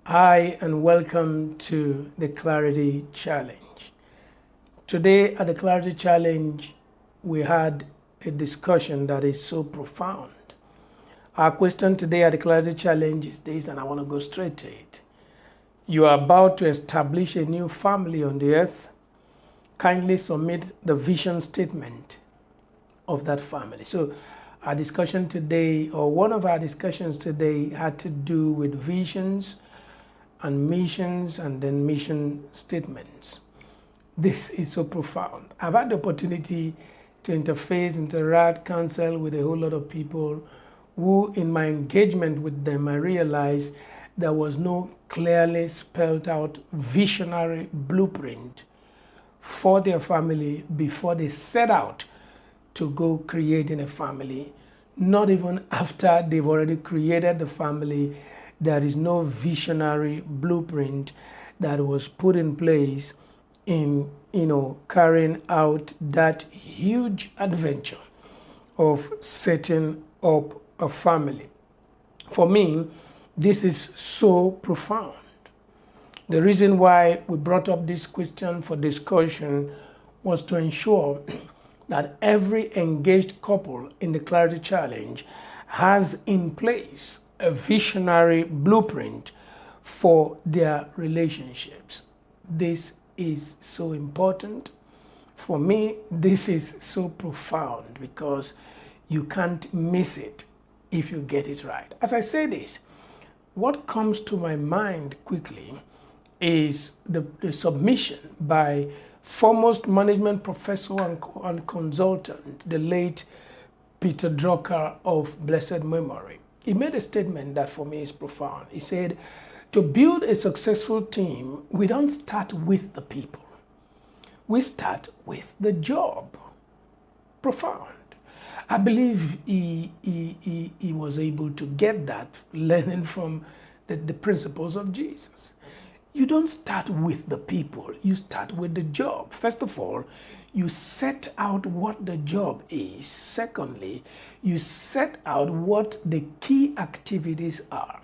Hi, and welcome to the Clarity Challenge. Today at the Clarity Challenge, we had a discussion that is so profound. Our question today at the Clarity Challenge is this, and I want to go straight to it. You are about to establish a new family on the earth. Kindly submit the vision statement of that family. So, our discussion today, or one of our discussions today, had to do with visions and missions and then mission statements. This is so profound. I've had the opportunity to interface, interact, counsel with a whole lot of people who, in my engagement with them, I realized there was no clearly spelled out visionary blueprint for their family before they set out to go creating a family. Not even after they've already created the family, there is no visionary blueprint that was put in place in carrying out that huge adventure of setting up a family. For me, this is so profound. The reason why we brought up this question for discussion was to ensure that every engaged couple in the Clarity Challenge has in place a visionary blueprint for their relationships. This is so important. For me, this is so profound because you can't miss it if you get it right. As I say this, what comes to my mind quickly is the submission by foremost management professor and consultant, the late Peter Drucker of blessed memory. He made a statement that for me is profound. He said, to build a successful team, we don't start with the people. We start with the job. Profound. I believe he was able to get that learning from the principles of Jesus. You don't start with the people, you start with the job. First of all, you set out what the job is. Secondly, you set out what the key activities are.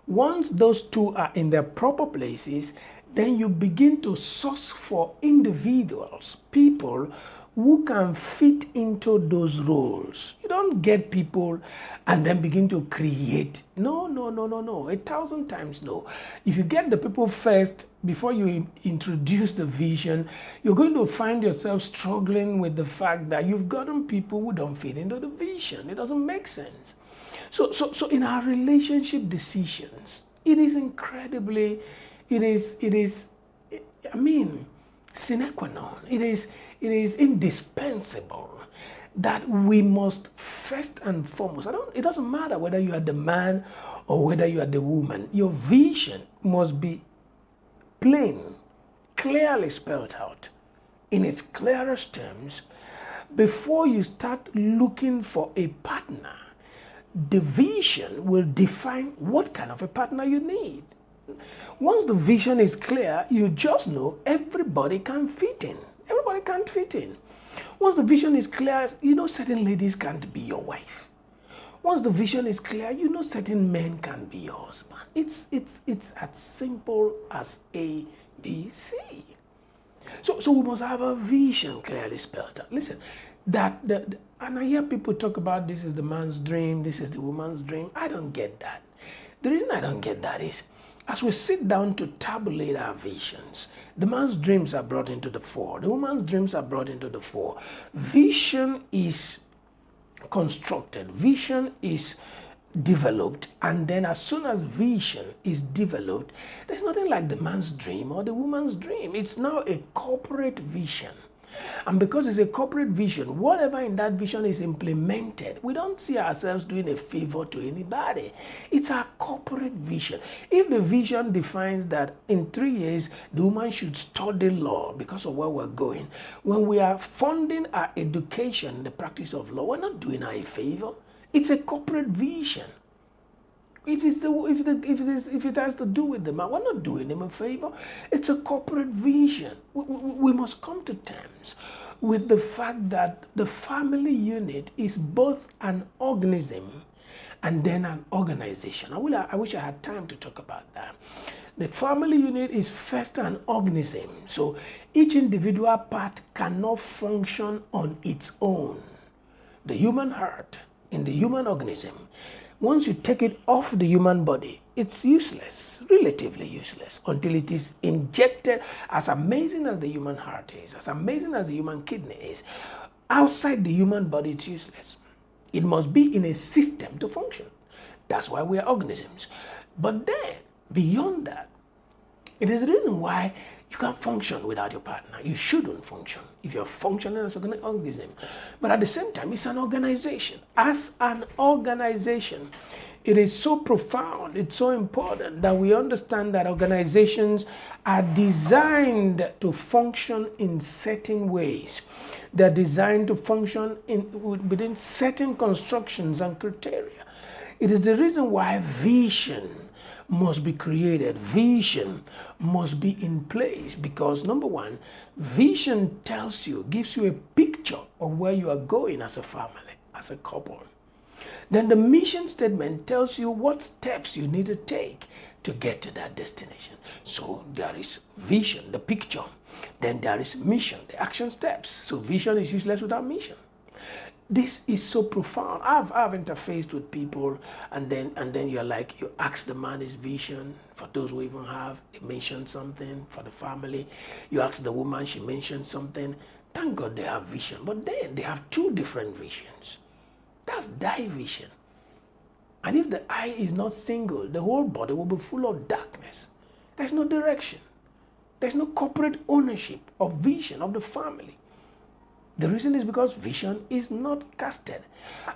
Once those two are in their proper places, then you begin to source for individuals, people who can fit into those roles. You don't get people and then begin to create. No. 1,000 times no. If you get the people first before you introduce the vision, you're going to find yourself struggling with the fact that you've gotten people who don't fit into the vision. It doesn't make sense. So in our relationship decisions, it is incredibly, sine qua non. It is indispensable that we must first and foremost, it doesn't matter whether you are the man or whether you are the woman, your vision must be plain, clearly spelled out in its clearest terms before you start looking for a partner. The vision will define what kind of a partner you need. Once the vision is clear, you just know everybody can fit in. Everybody can't fit in. Once the vision is clear, you know certain ladies can't be your wife. Once the vision is clear, you know certain men can be your husband. It's as simple as A, B, C. So we must have a vision clearly spelled out. Listen, and I hear people talk about this is the man's dream, this is the woman's dream. I don't get that. The reason I don't get that is as we sit down to tabulate our visions, the man's dreams are brought into the fore, the woman's dreams are brought into the fore. Vision is constructed, vision is developed, and then as soon as vision is developed, there's nothing like the man's dream or the woman's dream. It's now a corporate vision. And because it's a corporate vision, whatever in that vision is implemented, we don't see ourselves doing a favor to anybody. It's our corporate vision. If the vision defines that in 3 years, the woman should study law because of where we're going, when we are funding our education, the practice of law, we're not doing her a favor. It's a corporate vision. If it has to do with the man, we're not doing him a favor. It's a corporate vision. We must come to terms with the fact that the family unit is both an organism and then an organization. I wish I had time to talk about that. The family unit is first an organism. So each individual part cannot function on its own. The human heart in the human organism, once you take it off the human body, it's useless, relatively useless, until it is injected. As amazing as the human heart is, as amazing as the human kidney is, outside the human body, it's useless. It must be in a system to function. That's why we are organisms. But then, beyond that, it is the reason why you can't function without your partner. You shouldn't function if you're functioning as an organism. But at the same time, it's an organization. As an organization, it is so profound, it's so important that we understand that organizations are designed to function in certain ways. They're designed to function within certain constructions and criteria. It is the reason why vision must be created. Vision must be in place because, number one, vision tells you, gives you a picture of where you are going as a family, as a couple. Then the mission statement tells you what steps you need to take to get to that destination. So there is vision, the picture. Then there is mission, the action steps. So vision is useless without mission. This is so profound. I've interfaced with people, and then you're like, you ask the man his vision. For those who even have, they mention something for the family. You ask the woman, she mentions something. Thank God they have vision, but then they have two different visions. That's division. And if the eye is not single, the whole body will be full of darkness. There's no direction. There's no corporate ownership of vision of the family. The reason is because vision is not casted.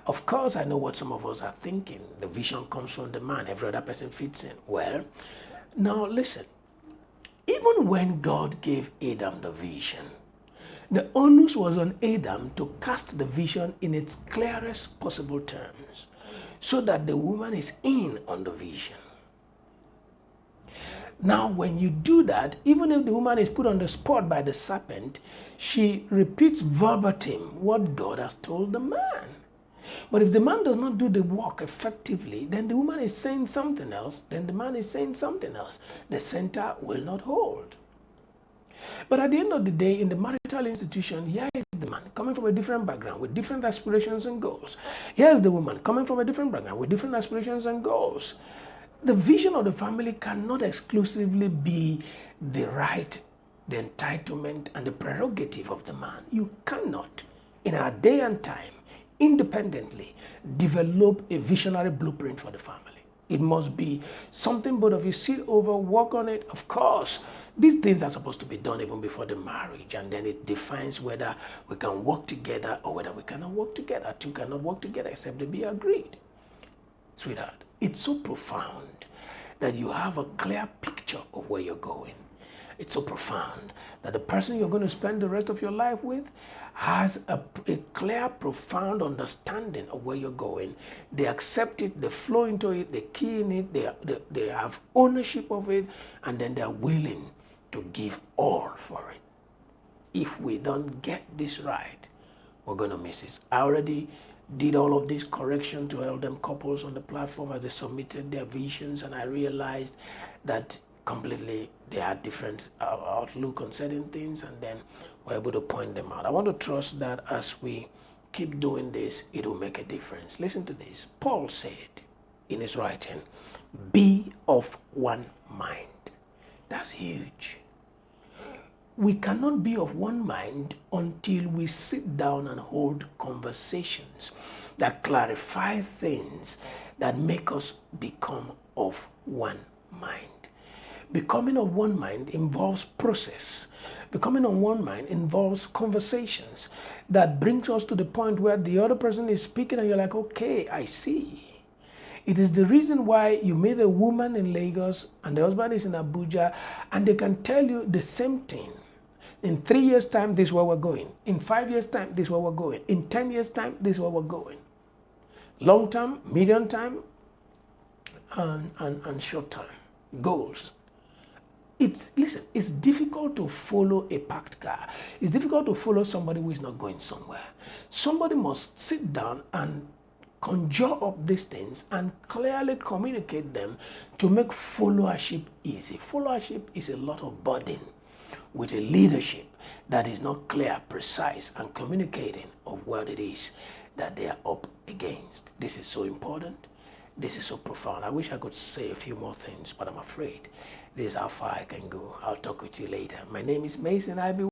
Of course, I know what some of us are thinking. The vision comes from the man. Every other person fits in. Well, now listen. Even when God gave Adam the vision, the onus was on Adam to cast the vision in its clearest possible terms so that the woman is in on the vision. Now, when you do that, even if the woman is put on the spot by the serpent, she repeats verbatim what God has told the man. But if the man does not do the work effectively, then the woman is saying something else, then the man is saying something else. The center will not hold. But at the end of the day, in the marital institution, here is the man coming from a different background with different aspirations and goals. Here's the woman coming from a different background with different aspirations and goals. The vision of the family cannot exclusively be the right, the entitlement, and the prerogative of the man. You cannot, in our day and time, independently develop a visionary blueprint for the family. It must be something both of you sit over, work on it. Of course, these things are supposed to be done even before the marriage, and then it defines whether we can work together or whether we cannot work together. Two cannot work together except they be agreed. Sweetheart, it's so profound that you have a clear picture of where you're going. It's so profound that the person you're going to spend the rest of your life with has a clear, profound understanding of where you're going. They accept it, they flow into it, they key in it, they have ownership of it, and then they're willing to give all for it. If we don't get this right, we're going to miss it. I already did all of this correction to help them couples on the platform as they submitted their visions, and I realized that completely they had different outlook on certain things, and then we're able to point them out. I want to trust that as we keep doing this, it will make a difference. Listen to this. Paul said in his writing, be of one mind. That's huge. We cannot be of one mind until we sit down and hold conversations that clarify things that make us become of one mind. Becoming of one mind involves process. Becoming of one mind involves conversations that brings us to the point where the other person is speaking and you're like, okay, I see. It is the reason why you meet a woman in Lagos and the husband is in Abuja and they can tell you the same thing. In 3 years' time, this is where we're going. In 5 years' time, this is where we're going. In 10 years' time, this is where we're going. Long term, medium time, and short term goals. It's difficult to follow a packed car. It's difficult to follow somebody who is not going somewhere. Somebody must sit down and conjure up these things and clearly communicate them to make followership easy. Followership is a lot of burden with a leadership that is not clear, precise, and communicating of what it is that they are up against. This is so important. This is so profound. I wish I could say a few more things, but I'm afraid this is how far I can go. I'll talk with you later. My name is Mason.